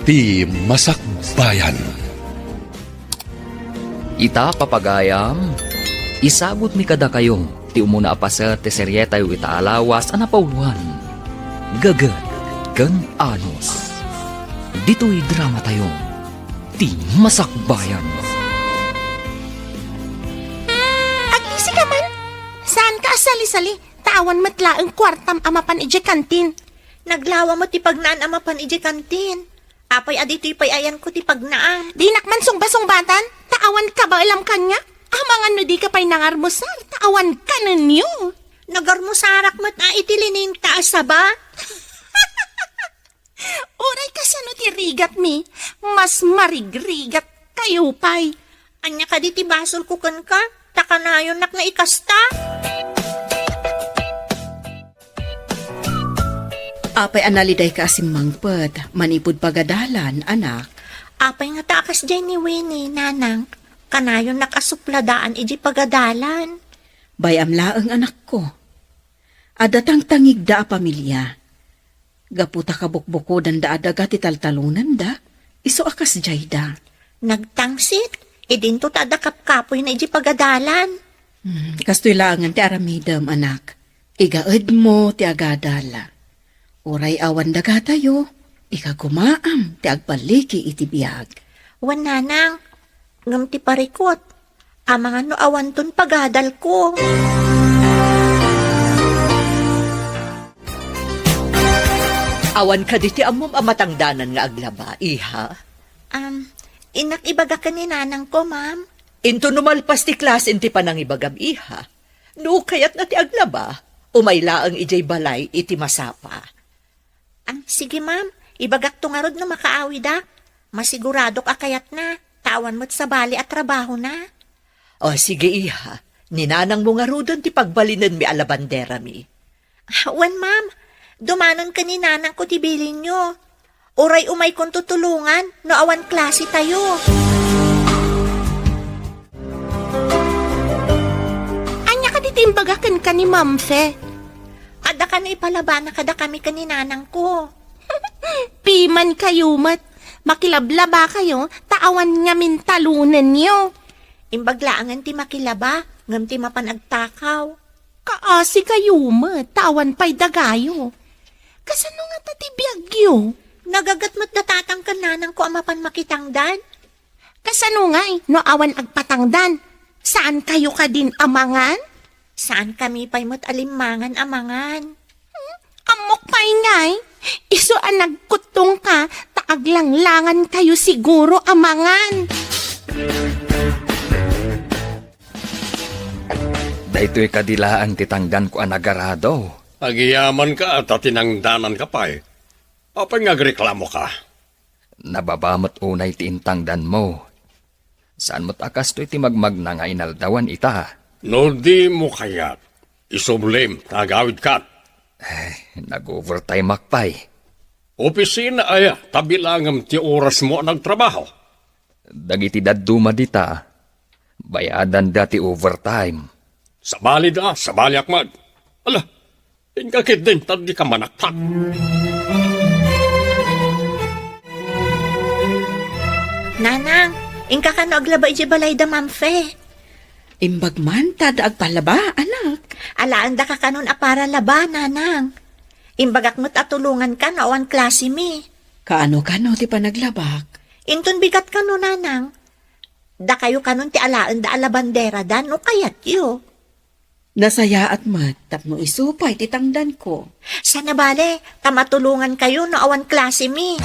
Ti Masakbayan. Ita papagayam, isabot mi kada kayo, ti umuna apasa ti serye tayo itaalawas anapauluan. Gagad, kan anos. Dito'y drama tayo, ti Masakbayan. Agisi ka man. Saan ka asali-sali? Tawan matlaang kwartam amapan ije kantin. Naglawa mo ti pagnaan amapan ije kantin. Apay adito'y payayan ko ti pagnaan. Di nakman sungba-sungbatan? Tawan ka ba alam kanya? Amangan no di ka pa'y nangarmusal. Tawan ka na niyo. Nagarmusarak mat na itilinin taasa ba? Uray ka sano ti rigat mi. Mas marigrigat kayo pa'y. Anya ka di ti basol ko kan ka? Takanayon nak na ikasta. Apay analiday ka asim mangpet, manipod pagadalan, anak. Apay nga takas dyan ni Winnie, nanang. Kanayon nakasupladaan iji pagadalan. Bayam laeng anak ko. Adatang tangig da a pamilya. Gaputa kabukbuko dan da adaga ti taltalunan da. Iso akas jayda. Nagtangsit, idinto tada kapkapoy na iji pagadalan. Kastoy laangan ti aramidam, anak. Igaed mo ti agadala. Uray awan daga tayo. Ika gumaam ti agbaliki iti biyag. Wan nanang, ngam ti parikot. Amangan no awan ton pagadal ko. Awan ka di ti amom amatangdanan nga aglaba, iha. Inak ibaga ka ni nanang ko, ma'am. Into numalpas ti klas inti pa nang ibagam, iha. No kayat na ti aglaba, umayla ang ijay balay iti masapa. Sige, ma'am. Ibagak to nga rod no makaawi da. Masigurado ka kayat na. Tawan mo't sa bali at trabaho na. O sige, iha. Ninanang mo nga rodon ti pagbalinan mi alabandera mi. Wan, ma'am. Dumanon ka ni nanang ko ti bilin nyo. Uray umay kong tutulungan. No awan klase tayo. Anya ka ditimbagakan ka ni Ma'am Fe. Ada ka na ipalaba na kada kami ka ni nanang ko. Piman kayo mat. Makilablaba kayo, tawan nga mintalunan niyo. Imbaglaangan ti makilaba. Ngam ti mapanagtakaw. Kaasi kayo mat, tawan pa'y dagayo. Kasano nga tatibiyagyo? Nagagat mo't natatang ka nanang ko amapan makitangdan. Kasano nga no awan agpatangdan? Saan kayo ka din amangan? Saan kami pa'y mo't alimangan amangan? Amok pa'y ngay. Iso ang nagkutong ka, taaglang-langan kayo siguro amangan. Dahito'y kadilaan titangdan ko anagarado. Agiyaman ka at tinangdanan ka pa eh. Apay nga reklamo ka? Nababamot unay ti intangdan mo. Saan mo't akas to'y ti magmag na nga inaldawan ita? No di mo kayat. Isublim, tagawid ka. Nag-overtime akpay. Opisina ay tabi langam ti oras mo nagtrabaho. Dagiti daduma dita. Bayadan dati overtime. Sabali da, sabali akmad. Ala, ingkakit din, tadi ka manaktak. Nanang, ingka ka no aglaba iji balay da mamfe. Imbagman, tada agpalaba, anak. Alaan da ka kanon apara laba, nanang. Imbagak mo't atulungan ka no awan klase mi. Kaano-kano ti panaglabak. Inton bigat ka no, nanang. Da kayo kanon ti alaan da alabandera da no kayat yo. Nasaya at mat, tapno isupay titangdan ko. Sana bale, tamatulungan kayo no awan klase mi.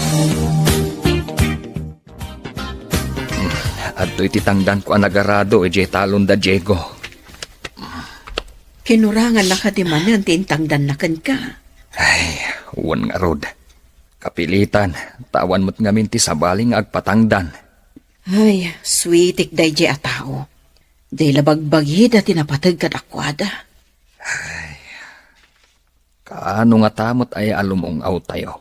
At to'y titangdan ko anagarado ije talon da Diego. Kinurangan na ka di manan tintangdan na kan ka. Ay, uwan nga rod. Kapilitan, tawan mo't ngamin ti sabaling agpatangdan. Ay, sweetik day je a tao. Day labagbagi da tinapatag kad akwada. Kaano nga tamot ay alumong aw tayo.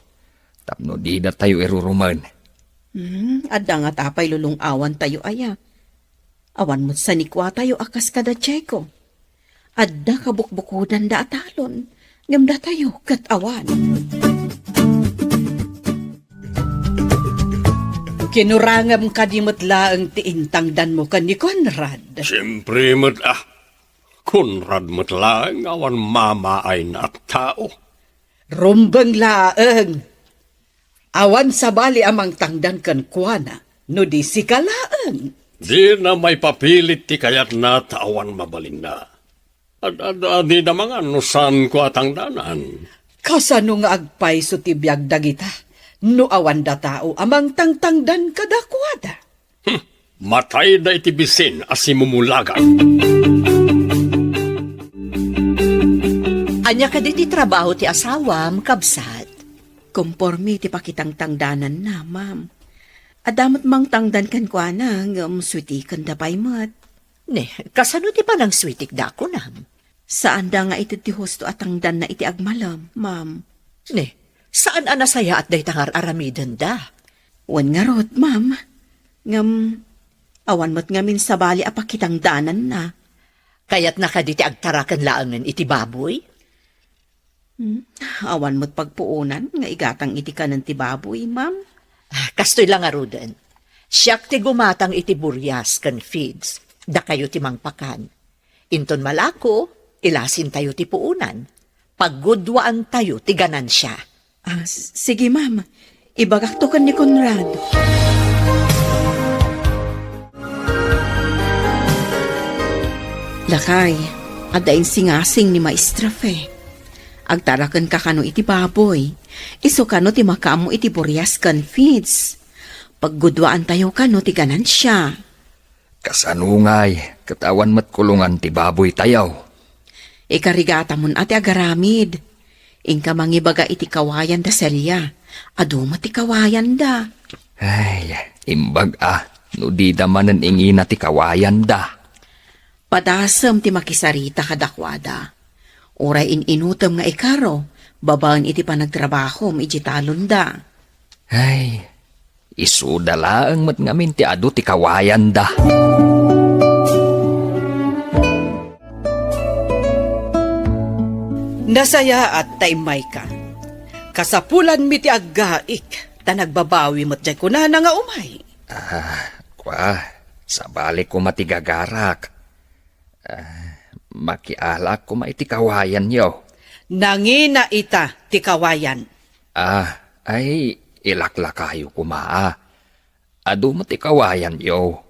Tapno di na tayo iruruman. Adda nga tapay lulong awan tayo aya. Awan mo't sanikwa tayo akas kada Cheko. Adda kabukbukudan da atalon. Ngamda tayo kat awan. Kinurangam ka di matlaang tiintangdan mo ka ni Conrad. Siyempre mo't Conrad mo't lang awan mamaay na at tao. Rumbang laang. Awan sa bali amang tangdan kan kuana, no di si kalaang. Di na may papilit ti kayat na tawan mabalin na. Di na mga nusan ko atang danan. Kasano nga agpay so tibiyag dagita, no awan da tao amang tangtangdan kadakwada. Matay da itibisin asimumulagan. Anya ka di ti trabaho ti asawam, kabsat. Kompormi ti pakitang tangdanan na, ma'am. Adamot mang tangdan kan kuana, sweetie kan dapay mat. Ne, kasano ti pa ng sweetik da ko nam? Saan da nga iti ti husto at tangdan na iti agmalam, ma'am? Ne, saan anasaya at day tangar aramidan da? Wan nga rot, ma'am. Awan mo't ngamin sa bali apakitang danan na. Kaya't nakaditi agtarakan laangan iti baboy? Awan mo't pagpuunan, nga igatang iti ka ng tibaboy, ma'am. Kastoy lang arudan. Siyak ti gumatang iti buryas kan feeds. Da kayo ti mangpakan. Inton malako, ilasin tayo ti puunan. Paggudwaan tayo ti ganansya. Sige, ma'am. Ibagaktukan ni Conrad. Lakay, adain singasing ni Maestra Fe. Agtarakan ka kano iti baboy. Iso kano ti makamu iti buryas kan feeds. Paggudwaan tayo kano ti ganansya. Kasanungay, katawan mat kulungan ti baboy tayaw. Ikarigata mon ati agaramid. Ingka mangibaga iti kawayan da selya. Aduma ti kawayan da. Ay, imbag no di damanan ingina ti kawayan da. Padasam ti makisarita kadakwada. Uray inutom nga ikaro, babaan iti panagtrabaho iti talon da. Ay, isudalaang mat ngamin ti adu ti kawayan da. Nasaya at taimay ka. Kasapulan mi ti aggaik, ta nagbabawi mo't jay kunana nga umay. Sa balik ko matigagarak. Makialak ko maiti kawayan yo. Nangina ita ti kawayan. Ay ilaklakayo ko maa. Adu mo ti kawayan yo.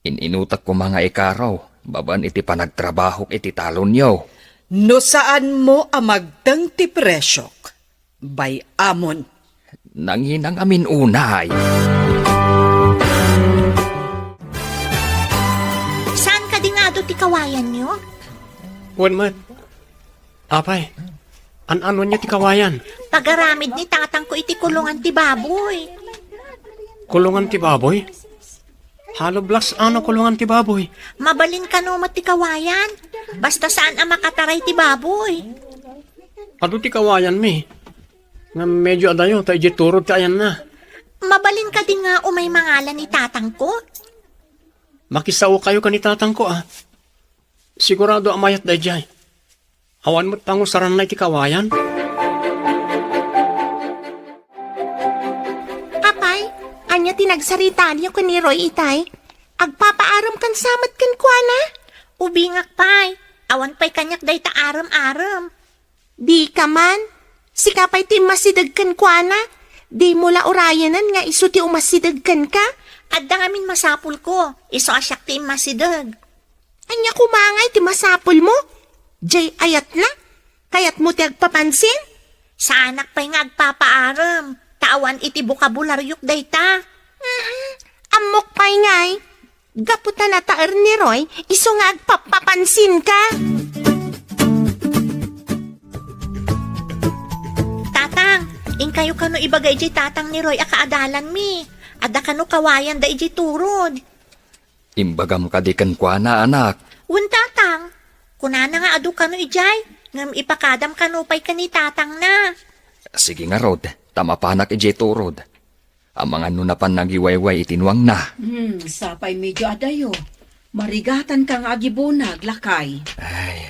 Ininutak ko mga ikaraw, baban iti panagtrabaho iti talon yo. No saan mo amagdang ti presyok? Bay amon. Nanginang amin unay. Saan ka dingado ti kawayan nyo? Wan man. Apay, ano niya ti kawayan? Pagaramid ni tatang ko iti kulungan ti baboy. Kulungan ti baboy? Haloblas kulungan ti baboy? Mabalin ka no ti kawayan. Basta saan ang makataray ti baboy. Ado ti kawayan mi? Nga medyo adayo, tayo turod kayan na. Mabalin ka din nga umay mangalan ni tatang ko. Makisaw kayo kanitatang ko Sigurado amayat day jay. Awan mo't pangusaran na iti kawayan. Apay, anya tinagsaritan niyo ni Roy itay. Agpapaaram kan samat kan kuana. Ubingak pay. Awan pay kanyak day ta aram-aram. Di ka man. Sikapay ti masidag kan kuana. Di mula urayanan nga iso ti umasidag kan ka. Adda ngamin masapul ko. Iso asyak ti masidag. Anya kumangay ti masapol mo. Jay ayat na. Kayat mo ti agpapansin. Sa anak pa'y nga agpapaaram. Tawan iti bukabularyok day ta. Amok pa'y ngay. Gaputa na taer ni Roy, iso nga agpapapansin ka. Tatang, kayo kano ibagay iti tatang ni Roy akaadalan mi. Adda kano kawayan da iti turod. Imbagam kadikan kwa na anak. Un tatang, kunana nga adu kano ijay. Ngam ipakadam kano pa'y kanitatang na. Sige nga Rod, tamapanak ije turod. Ang mga nunapan nagiwayway itinuang na. Sapay medyo adayo. Marigatan kang agibunag, lakay. Ay,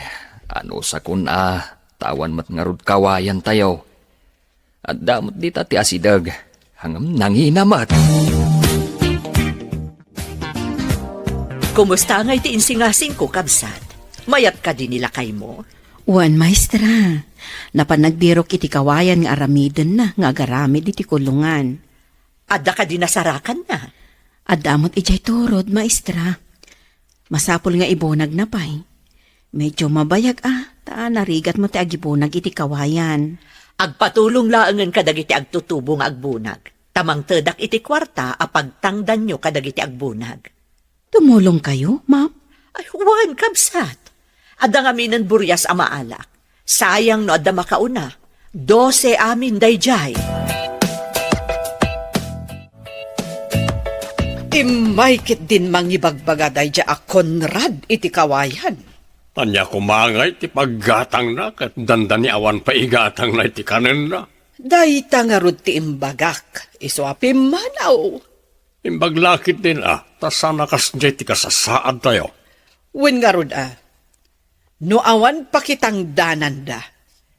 ano sa kun tawan mat nga Rod kawayan tayo. At damot di ti asidag, hangam nanginamat. Kumusta nga iti insingasing ko, kabsat? Mayat ka din nila kay mo? Uwan, maestra. Napanagdirok iti kawayan nga aramiden na nga agaramid iti kulungan. Adda ka din nasarakan na. Adamot ijay turod, maestra. Masapol nga ibunag na pay. Medyo mabayag taa narigat mo ti agibunag iti kawayan. Agpatulong laangan kadagiti agtutubo nga agbunag. Tamang tedak iti kwarta apagtangdan nyo kadagiti agbunag. Tumulong kayo, ma'am? Ay, huwan, kabsat. Adda nga minan buryas amaalak. Sayang no adda makauna. 12 amin dayjay. Imaykit din mangibagbaga dayjay a Conrad iti kawayan. Tanya kumangay ti paggatang na kat dandani awan pa igatang na iti kanen na. Dayta nga rod ti imbagak, iswapim manaw. Imbaglakit din tasana kasjay ti kasasaad tayo. Wen nga rod no awan pakitang danan da,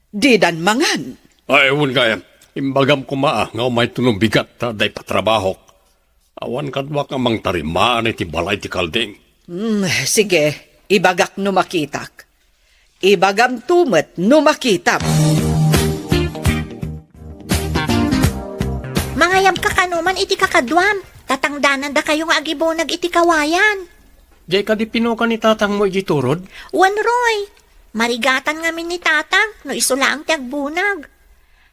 di dan mangan. Ay, ewan kaya, imbagam kuma nga may tunubigat day patrabahok. Awan kadwa ka mang tarimaan iti balay ti kalding. Sige, ibagak no makitak. Ibagam tumet no makitam. Mangayam ka kanuman iti kakadwam. Tatangdanan da kayong agibonag iti kawayan. Jay ka di pinuka ni tatang mo iti turod? Wan Roy, marigatan nga min ni tatang no isula ang tiagbunag.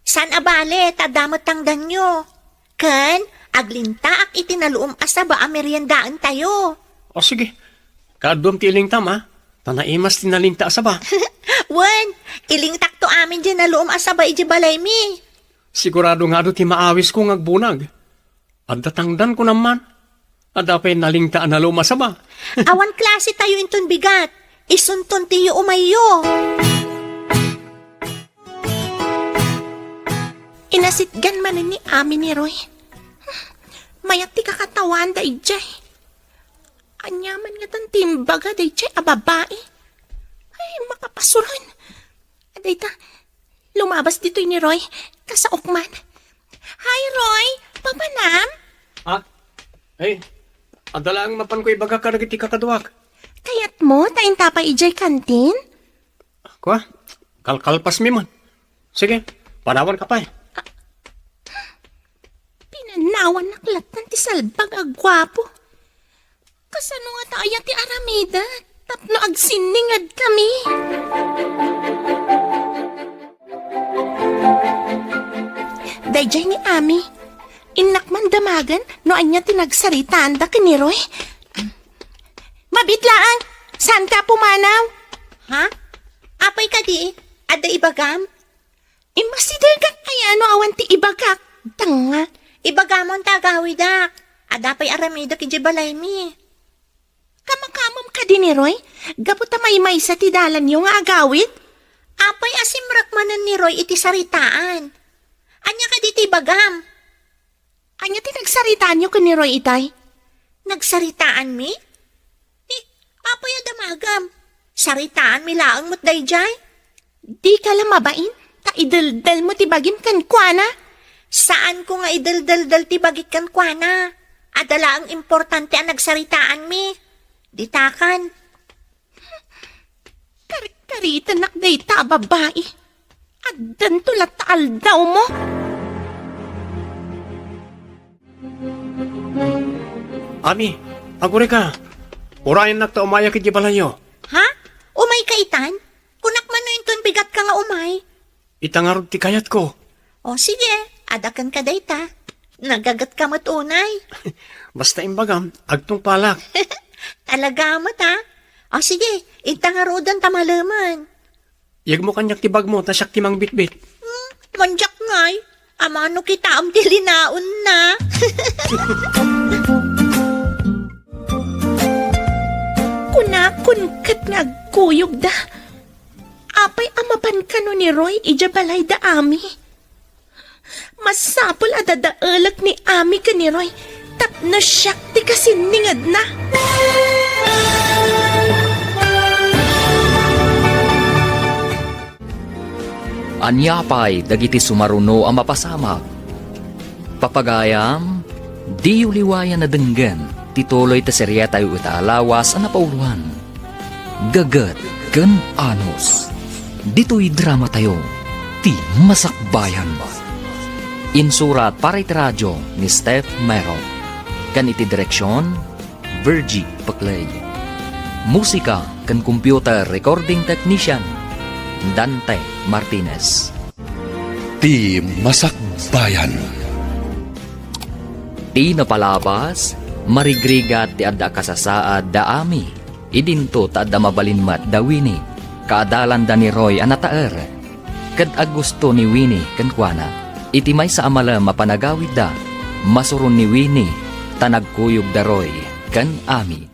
San abale, tadamot tangdan nyo. Ken, aglinta ak itinaluom asaba a meriendaan tayo. O sige, kaadwam ti iling tam tanaimas tinalinta asaba. Wan, ilingtak to amin dyan naluom asaba iji balay mi. Sigurado nga do ti maawis ko ngagbunag. At datangdan ko naman. At dapay nalingtaan na lumasaba. Awan klase tayo inton bigat. Isunton tiyo umayo. Inasitgan man ni amin ni Roy. Mayat ti kakatawan da ijay. Anyaman nga tan timbaga da ijay a babae. Ay, makapasuran. Aday ta, lumabas dito ni Roy, kasaokman. Hi, Roy! Papanam? Hey, adalang mapan ko ibaga ka nagiti kakadwak. Kayat mo, tayin tapay ijay kantin? Kwa, kalkalpas mi man. Sige, panawan ka pa Pinanawan naklatan ti salbag agwapo. Kasano nga tayo ti aramida? Tapno agsiningad kami. Dayjay ni Ami, inakman damagan no anya tinagsaritaan da kiniroy. Mabitlaan, saan ka pumanaw? Ha? Apay ka di? Ada ibagam? Imasidal ka kaya no awan ti ibagak. Tanga. Ibagamon tagawidak. Adapay aramida ki balay mi. Kamakamam ka din ni Roy? Gaputa may sa tidalan yung agawid? Apay asimrakmanan ni Roy iti saritaan. Anya ka diti bagam? Anya tinagsaritaan nyo ka ni Roy itay? Nagsaritaan mi? Apay adamagam. Saritaan mi laang mo't dayjay? Di ka lang mabain? Ta idaldal mo tibagim kan kuana? Saan ko nga idaldaldal tibagit kan kuana? Adala ang importante ang nagsaritaan mi. Ditakan. Karita nakday ta babae. At danto lataal daw mo. Ami, agure ka. Urayan nakta umaya kiti balayo. Ha? Umay ka itan? Kunak man no inton bigat ka nga umay. Itangarod ti kayat ko. O sige, adakan ka dayta. Nagagat ka matunay. Basta imbagam, agtong palak. Talaga mata. O sige, intangarodan tamalaman. Yag mo kanyak tibag mo, tasyak timang bitbit. Manjak ngay. Amano kita am dilinaon na. Kunakun kat nga agkuyog da. Apay amapan ka no ni Roy, ija balay da ami. Masapol adadaalak ni ami ka ni Roy. Tapno siyak ti kasiningad na. Anyapay dagiti sumaruno ang mapasamak. Papagayam, di uliwayan na denggen tituloy ta serya tayo itaalawas ang napauluan. Gagad kan anos. Dito'y drama tayo, ti masakbayan. Insurat para iti radyo ni Steph Mero. Kan iti direksyon, Virgie Paclay. Musika kan computer recording technician, Dante Martinez. Ti Masakbayan. Ti napalabas, marigrigat ti adda kasasaad da ami. Idinto ta adda mabalinmat da Winnie. Kaadalan da ni Roy anataer. Kad agusto ni Winnie kankwana. Iti may sa amala mapanagawid da. Masuron ni Winnie. Tanagkuyog da Roy kan ami.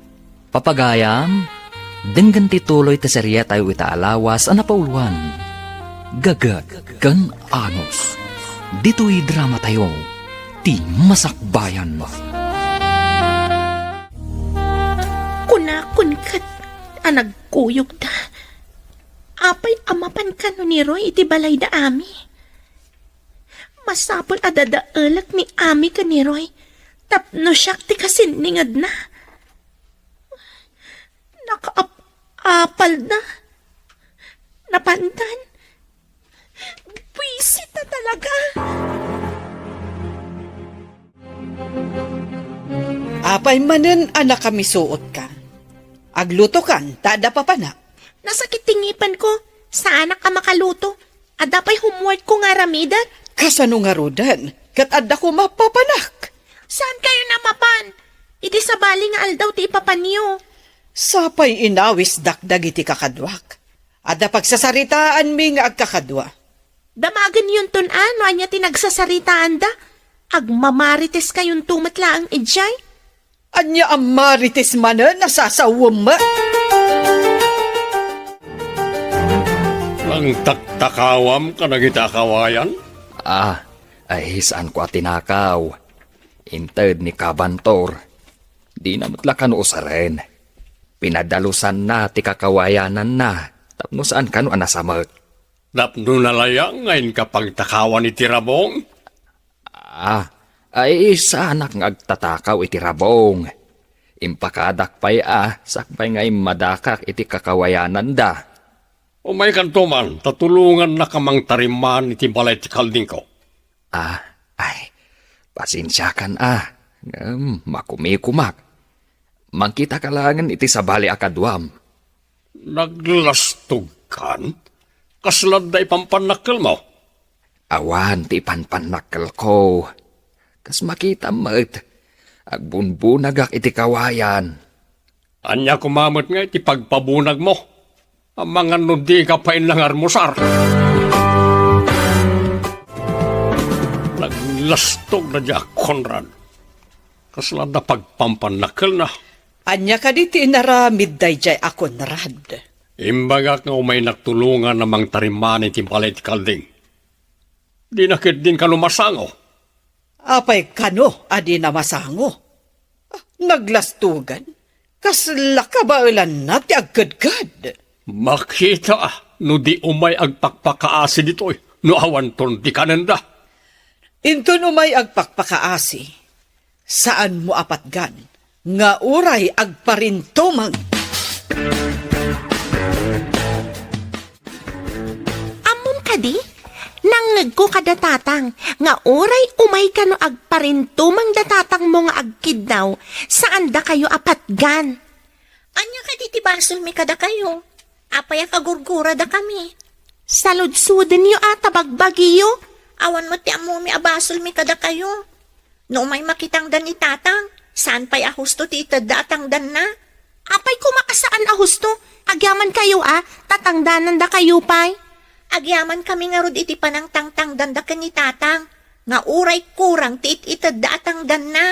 Papagayam, denggan tituloy ta serya tayo itaalawas ang napauluan. Gagad kan anos. Dito'y drama tayo, ti masakbayan. Kunakun kat anagkuyog da. Apay amapan ka no ni Roy iti balay da ami. Masapol adadaelak ni ami ka ni Roy. Tapno siyak ti kasiningad na. Nakaapal na. Napandan. Pwisit na talaga. Apay manen anak kami suot ka. Agluto kan, tada pa panak. Nasakit tingipan ko. Saan ka makaluto? Adapay homework ko nga ramidan. Kasano nga rodan, kat adda ko mapapanak. Saan kayo namapan? Iti sa bali nga aldaw ti ipapan niyo. Sapay inawis dakdag iti kakadwak. Adda pagsasaritaan mi nga agkakadwa. Damagan yun tun ano, anya tinagsasaritaan da. Agmamarites kayong tumatlaang ijay. Anya ang marites manen nasasawam ma. Ang taktakawam ka na kita kawayan? Ay saan ko atinakaw. Inted ni Kabantor. Di na matlakan usaren. Pinadalusan na ti kakawayanan na. Tapno saan kano anasamak. Napno nalaya ngayon kapag takawan ni Tirabong? Ay saanak ng agtatakaw iti rabong. Impakadak pa'y sakpay ngay madakak iti kakawayanan da. O may kantuman, tatulungan na kamang tariman iti balay ti kalding ko. Pasensya kan makumikumak. Mangkita ka langan iti sabali akadwam. Naglastog kan? Kaslad da ipampanakil mo? Awan ti panpanakal ko. Kas makita mat. Agbunbunagak iti kawayan. Anya kumamot nga iti pagpabunag mo. Ang mga nudi ka pa ilang armusar. Naglastog na diya, Conrad. Kaslad na pagpampanakil na. Anya ka diti inaramid day jay ako narad. Imbagak nga umay nagtulungan namang tariman iti balay ti kalding. Di nakit din ka lumasango. Apay kano adi na masango. Naglastugan. Kasla ka ba ulan na ti agkadkad. Makita no di umay agpakpakaasi dito'y no awan ton di kananda. Into no may agpakpakaasi. Saan mo apatgan? Nga uray agparintumang. Amom ka di? Nangag ko kada tatang, nga oray umay ka no agparintumang datatang mo nga agkidnaw, saan da kayo apatgan? Anya ka diti basol mi kada kayo. Apay kagurgura da kami. Saludsuden niyo ata bagbagiyo. Awan mo ti amo mi abasol mi kada kayo. No may makitang dan ni tatang, saan pa'y ahusto ti itaddatang dan na? Apay kumakasaan a husto, agyaman kayo tatangdanan da kayo pay. Agyaman kami nga rod iti panang tangtang dan da ni tatang, nga uray kurang ti itaddatang dan na.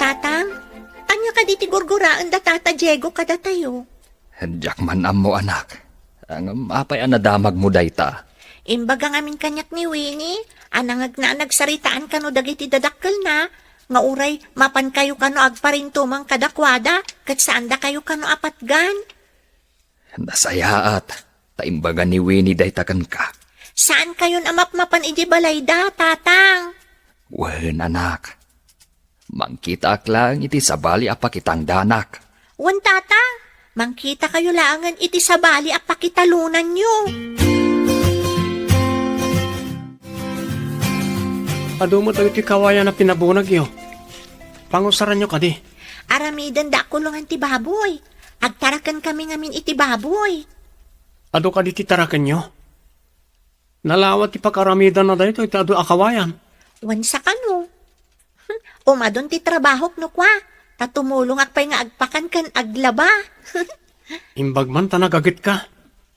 Tatang, anya ka diti gurguraan da tata Diego kada tayo. Diyak man mo anak. Ang apay anadamag mo dayta. Imbaga ngamin kanyak ni Winnie, anangag na nagsaritaan kano dagiti dadakkel na, nga uray mapan kayo kano agparintumang kadakwada, kat saan da kayo kano apatgan. Nasayaat. Taimbaga ni Winnie daytakan ka. Saan kayo namapmapan iti balay da, tatang? Wen anak, mangkita lang iti sabali apakitang danak. Wan tatang, mangkita kayo langan iti sabali at pakitalunan nyo. Ado mo tayo ti kawayan na pinabunag yo. Pangusaran nyo kadi. Aramidan da kulungan ti baboy. Agtarakan kami ngamin iti baboy. Ado kadi ti tarakan nyo. Nalawat ti pakaramidan na dayo ito ado akawayan. Wan sa kano. Umadon ti trabaho no kwa. Tatumulong akpay nga agpakan kan aglaba. Imbag man tanagagit ka.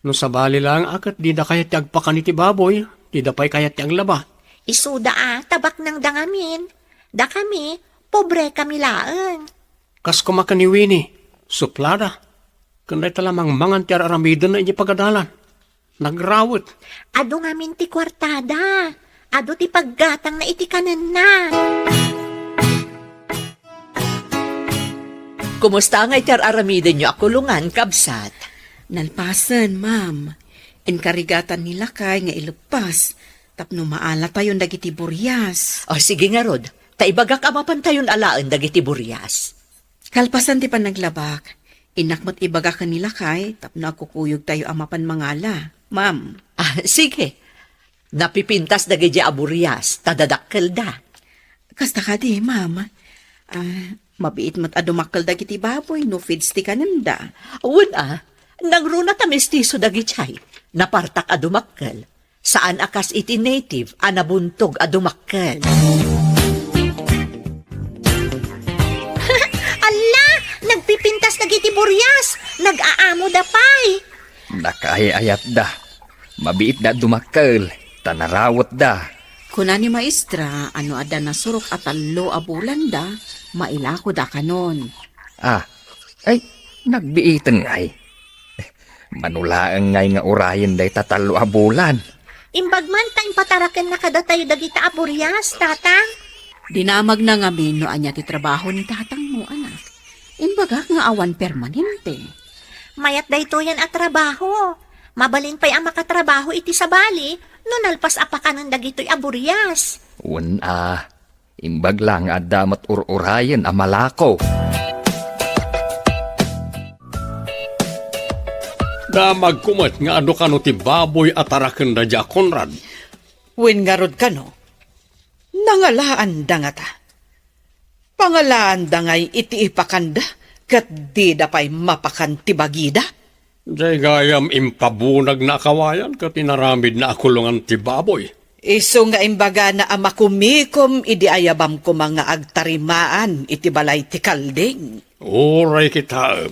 No sabali lang akat di da kayat ti agpakan iti baboy. Di da pa'y kayat ti aglaba. Isuda tabak ng dangamin. Da kami, pobre kami laeng. Kas kumakan ni Winnie. Suplada. Kanday talamang mangan ti aramidan na inyo pagadalan. Nagrawit. Ado ngamin ti kwartada. Ado ti paggatang na iti kanan na. Kumusta nga itar aramidin nyo akulungan, kabsat? Nalpasan, ma'am. Enkarigatan nila kay nga ilupas. Tapno maala tayon dagiti buryas. O sige nga rod, taibagak amapan tayon alaan dagiti buryas. Kalpasan ti panaglabak. Inakmat ibaga kanila kay, tapno akukuyog tayo amapan mangala. Ma'am, Sige, napipintas dagiti aburyas, tadadakkel da. kasta ka di, ma'am. Mabiit mat adumakal dagiti baboy, no feeds ti kananda. Una, nagruna ta mestizo dagichay, napartak adumakkel. Saan akas iti native, anabuntog adumakkel. Ala, nagpipintas na giti buryas. Nag-aamo da pay. Nakayayat da. Mabiit da dumakkel. Tanarawat da. Kuna ni maestra, ano ada nasurok at talo abulan da, mailako da kanon. Ay, nagbiitan ngay. Manulaan ngay nga urayan day tatalo a bulan. Imbag man tayong patarakan na kada tayo dagita aburyas, tatang. Dinamag na nga no anya ti trabaho ni tatang mo, anak. Inbaga nga awan permanente. Mayat dayto yan at trabaho. Mabalin pa'y ang makatrabaho iti sabali, no nalpas apakanan dagito'y aburyas. Imbag lang adamat ururayan a malako. Damag kumat nga ado kano ti baboy at tarakan da dya Conrad. Wen nga rod ka no? Nangalaan da nga ta. Pangalaan da ngay iti ipakanda, kat di da pa'y mapakan ti bagida. Jay gayam impabunag na kawayan ka tinaramid na akulungan ti baboy. Iso nga imbaga na amakumikom idi ayabam ko mga agtarimaan iti balay ti kalding. Oray kita.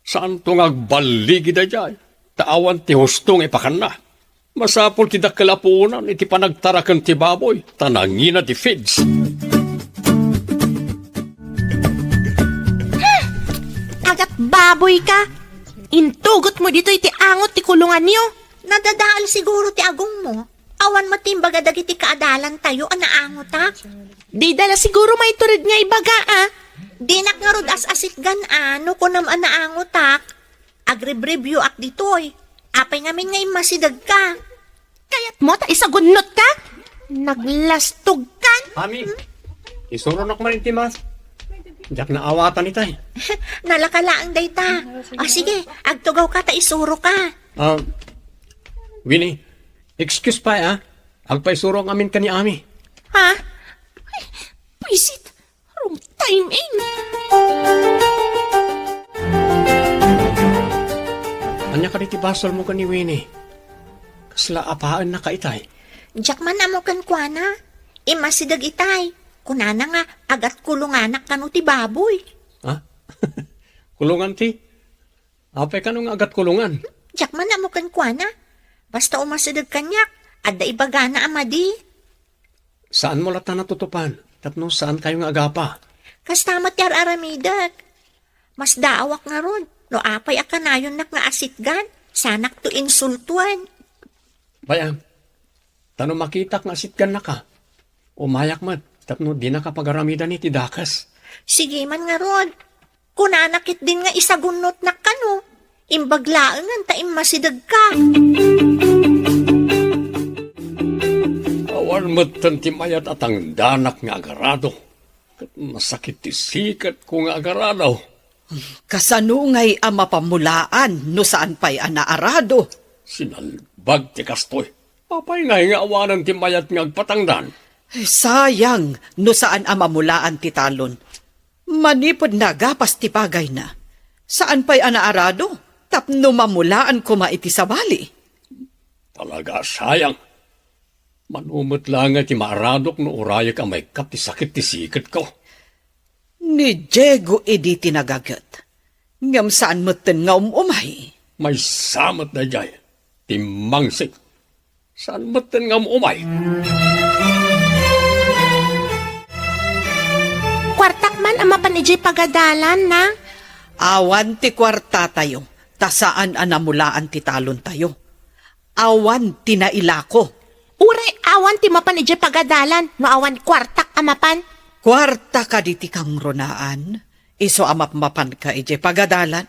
Saan tong agbaligi da jay? Taawan ti hustong ipakan na. Masapol ti dakalapunan iti panagtarakan ti baboy. Tanangina ti feeds. Agat baboy ka. Intugot mo dito iti angot ti kulungan niyo. Nadadaal siguro ti agong mo. Awan matimbaga dagiti kaadalan tayo, anaangot ha. Di dala siguro may turid nga ibaga Dinak nga rod as-asit gan no kunam anaangot ha. Agrib-review ak ditoy. Apay ngamin nga imasidag ka. Kayat mo ta isagunot ka. Naglastog kan. Ami, isuro na kumarin ti mas. Diyak na awatan itay. Nalakalaang dayta. Sige, agtugaw ka ta isuro ka. Winnie, excuse pa agpaisuro ang amin ka ni Ami. Ha? Ay, Pwisit. Wrong time Anya ka diti basol mo ka ni Winnie. Kasla apaan na ka itay. Diyak man amukan kwa na. Imasidag itay. Kunana nga, agat kulunganak kanu ti baboy. Ha? Kulungan ti? Apay ka nung agat kulungan. Diyak man amukan kwa na. Basta umasidag kanyak, adda ibaga na amadi. Saan mo lata natutupan? Tapno saan kayo nga agapa? Kastamat yar aramidag. Mas daawak nga ron. No apay akanayon nak nga asitgan. Sanak to insultuan. Bayan, tanong makitak nga sitgan na ka. Umayak man, tapno di na kapagaramida ni tidakas. Sige man nga ron. Kunanakit din nga isagunot na kano. Imbaglaan nga taim masidag ka. Awan Saan matan ti mayat at ang danak nga agarado. Kat masakit ti sikat ko nga agarado. Kasanungay ang mapamulaan no saan pa'y anaarado. Sinalbag ti kastoy. Papay nga awanan ti mayat nga agpatangdan. Sayang no saan ang mamulaan ti talon. Manipod na gapas ti pagay na. Saan pa'y anaarado? Tapno mamulaan ko maiti sa bali. Talaga sayang. Manumot lang nga ti maaradok no urayak ang may kap ti sakit ti sikat ko. Ni Diego edi tinagagat. Ngam saan meten nga umay. May samat na jay. Timangsik. Saan matan nga umay? Kwartak man ang mapanijay pagadalan na. Awan ti kwarta tayo. Tasaan anamulaan ti talon tayo. Awan tinaila ko. Uray awan ti mapanijay pagadalan no awan kwartak amapan. Kwarta ka di ti kang ronaan. Iso amap-mapan ka ije pagadalan.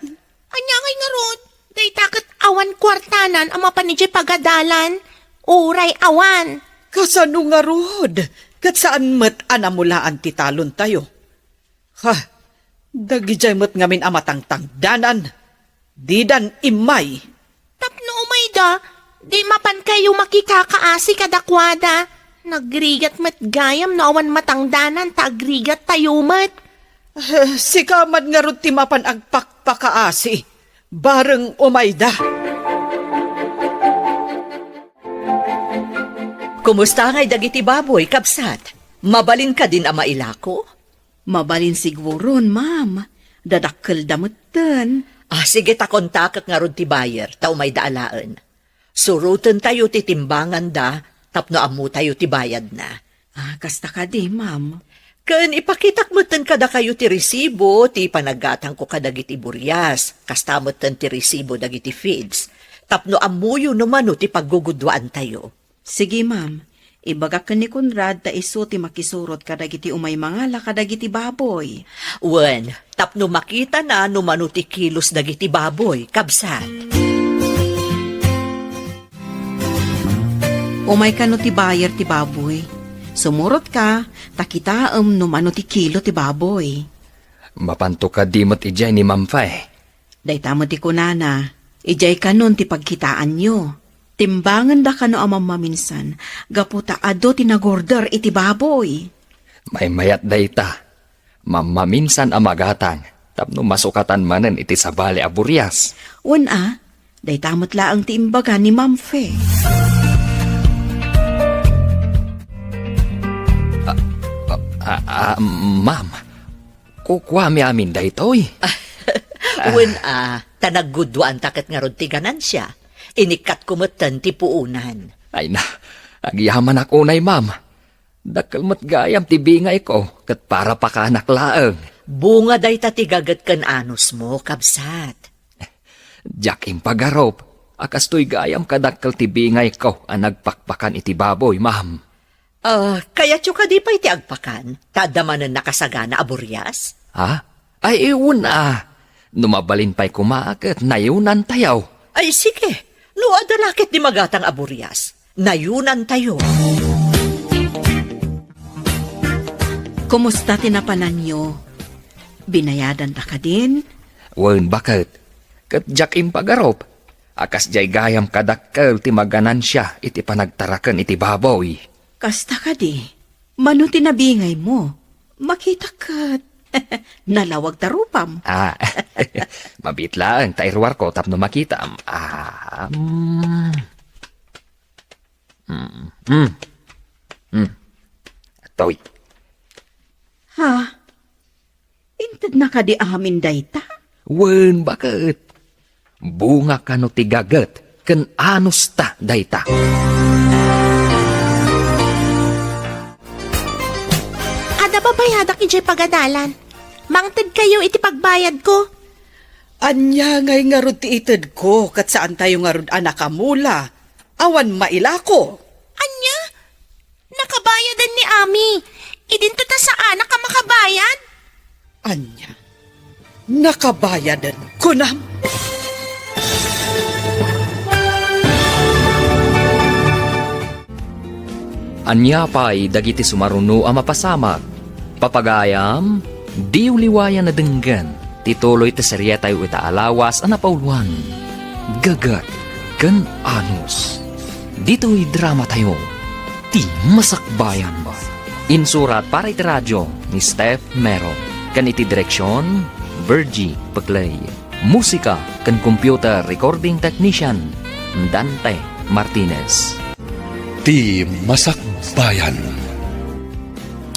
Anya ngay nga rod. Day takot awan kwartanan ang mapanijay pagadalan. Uray awan. Kasano nga rod? Kat saan met anamulaan ti talon tayo? Ha, dagijay met ngamin amatang danan. Didan imay. Tapno umay da. Di mapan kayo makikakaasi kadakwada. Nagrigat mat gayam no awan matangdanan ta agrigat tayo mat. Si kamad nga rod ti mapan agpakpakaasi. Bareng umayda. Kumusta ngay dagiti baboy, kabsat? Mabalin ka din ama ilako? Mabalin siguron, ma'am. Dadakkel damutan. Sige ta kontakak nga rod ti bayer, tao may daalaan. Suruten tayo ti timbangan da, tapno amu tayo ti bayad na. Kasta ka di, ma'am. Ken ipakitak moten kada kayo ti resibo, ti panagatang ko kadagiti buryas, kasta moten ti resibo dagiti feeds. Tapno amuyo naman ti paggugudwaan tayo. Sige, ma'am. Ibagak ka ni Conrad ta iso ti makisurot kadagiti umay mangala kadagiti baboy. Wen, tapno makita na numano ti kilos dagiti baboy, kabsat. Umay ka no ti bayer ti baboy. Sumurot ka, takitaam numano ti kilo ti baboy. Mapanto ka dimot ijay ni Ma'am Fay. Daytamo ti kunana, ijay ka nun ti pagkitaan nyo. Timbangan da ka no amam maminsan, gaputa ado ti nagorder iti baboy. May mayat dayta. Mamaminsan amagatang. Tapno masukatan manen iti sabali a buryas. Una, daytamot laang ti imbaga ni Ma'am Fe. Ma'am, kukwami amin daytoy. Wen tanaggudwaan taket nga rod ti ganansya. Inikat kumutan ti puunan. Ay na, agyaman ako nay, ma'am. Dakalmat gayam ti bingay ko, kat para pa ka naklaang. Bunga day ti gagat kan anos mo, kabsat. Jack impagarop, akas to'y gayam kadakkel ti bingay ko ang nagpakpakan iti baboy, ma'am. Kaya tyo ka di pa iti agpakan, tadamanan nakasagana aburyas? Ha? Ay iwan Numabalin pa'y kumaakit, nayunan tayaw. Ay sige, luad na lakit di magatang aburyas. Nayunan tayo. Kumusta tinapanan nyo? Binayadan ta ka din? Wen bakit? Kat Jack impagarop, akas jay gayam kadakkel ti maganansya iti panagtaraken iti baboy. Kasta ka di. Mano tinabingay mo? Makita ka. Nalawag tarupam. Mabitlaan, tairwar ko tapno makita. Toy. Ha? Inted na ka di amin dayta? Wen bakit? Bunga ka no tigagat, ken anus ta dayta. Ada babayadak ijay pagadalan. Mangted kayo iti pagbayad ko. Anya ngay nga rod ti ited ko, kat saan tayo nga rod anakamula. Awan mailako. Anya? Nakabayadan ni Ami. Idinto ta sa anak ka makabayad? Anya, nakabayadan ko na. Anya pa'y dagiti sumaruno a mapasamak. Papagayam, di uliwayan na denggan. Tituloy ti seryetay ita alawas a napauluan. Gagat kan Anos. Dito'y drama tayo. Ti Masakbayan. Insurat para iti radyo ni Steph Mero. Kan iti direksyon, Virgie Paglay. Musika kan computer recording technician, Dante Martinez. Ti Masakbayan.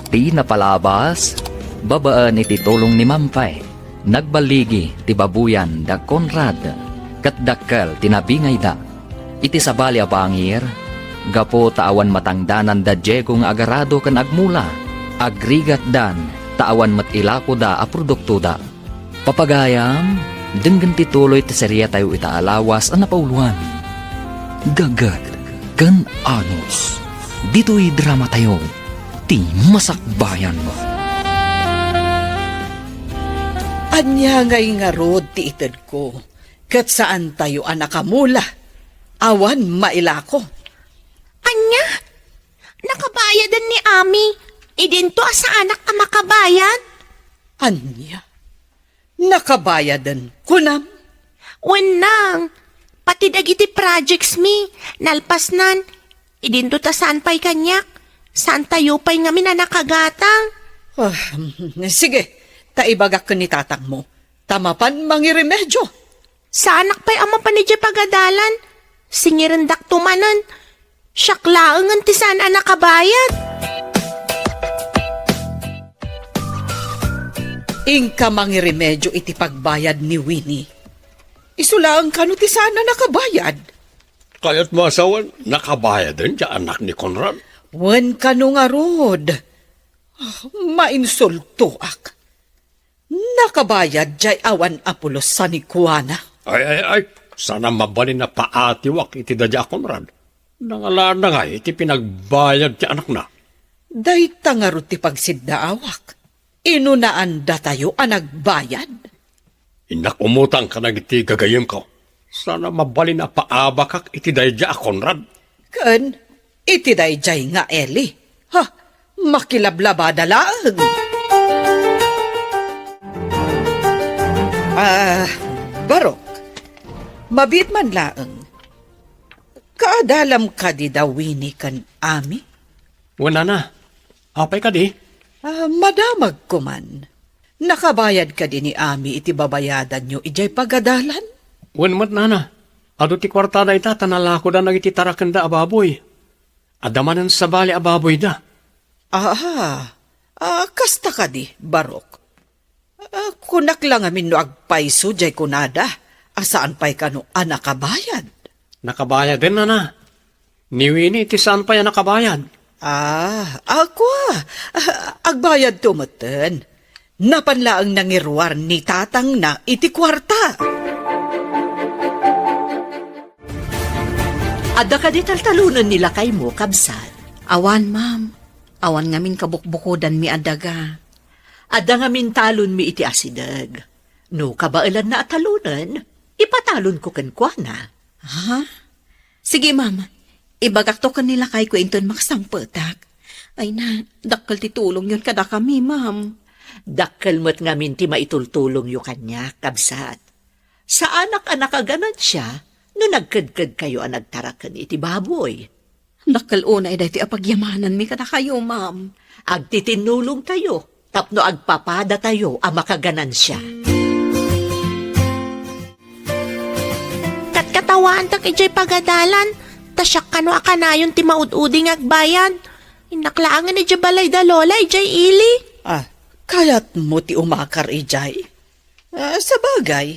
Ti napalabas, babaan iti tulong ni Mampay. Nagbaligi ti babuyan da Conrad. Katdakkel tinabingay da. Iti sabali a bangir, gapo taawan matangdanan da Diego nga agarado kan agmula. Agrigat dan, taawan matilako da a produkto da. Papagayam, denggan tituloy ti serya tayo ita alawas ang napauluan. Gagat kan Anos. Dito'y drama tayo. Ti Masakbayan. Anya ngay nga rod ti ited ko, kat saan tayo anakamula, awan mailako. Anya? Nakabayadan ni Ami. Idinto sa anak ka makabayad. Anya? Nakabayadan kunam? Wenang. Pati dagiti projects mi. Nalpasnan. Idinto ta saan pa'y kanyak. Saan tayo pa'y nga minanakagatang. Sige, taibagak ka ni tatang mo. Tamapan mangiremedyo. Sa anak pa'y ama pa ni Jay pagadalan. Singirendak tumanan. Siyaklaangan ti saan anak kabayad. Ingka mangiremedyo iti pagbayad ni Winnie. Isulaan ka no ti sana nakabayad. Kaya't masawan, nakabayad din siya anak ni Conrad. Wen ka no nga rod. Mainsulto ak. Nakabayad jay awan apulos sa ni Kuana. Ay, sana mabalin na paatiwak iti dadya Conrad. Nangalaan na nga iti pinagbayad ti anak na. Day tangarot ti pagsiddaawak. Inunaan da tayo ang nagbayad. Inak umutang ka na iti gagayim ko. Sana mabalin na paabakak iti dadya Conrad. Kan, iti day jay nga Eli. Ha, makilablabada lang. Barok, mabit man laeng. Kaadalam ka di daw Winnie kan Ami? Wala na. Apay ka di. Madamag ko man. Nakabayad ka din ni Ami iti babayadan nyo ijay pagadalan? Wenmat na na. Ado ti kwarta na ita, tanalako da nagiti tarakan da ababoy. Adamanan sa bali ababoy da. Kasta ka di, Barok. Kunak lang amin no agpaiso jay kunada. Asaan pa'y kano anakabayad? Nakabayad din na na. Ni Winnie, ti saan pa yan nakabayad? Ako agbayad tumuten. Napanlaang nangirwar ni tatang na iti kwarta. Ada ka di taltalunan nila kay mo, kabsat. Awan, ma'am. Awan ngamin kabukbukodan mi adaga. Ada nga mintalon mi iti asidag. No kabailan na atalunan, ipatalon ko kenkwana. Ha? Sige, ma'am. Ibagak to kanila kay kwenton makasangpetak. Ay na, dakkel ti tulong yun kada kami, ma'am. Dakkel mo't nga minti maitultulong yu kanya, kabsat. Sa anak-anak aganan siya, no nagkadkad kayo ang nagtarakan iti baboy. Dakkel una ay ti apagyamanan mi kada kayo, ma'am. Agtitinulong tayo, tapno agpapada tayo ang makaganan siya. Katkatawaan tak ijay pagadalan. Tasyak kano akanayon ti maud-uding agbayad. Inaklaangan ni Jay balay da lola ijay ili. Kayat mo ti umakar ijay. Sa bagay,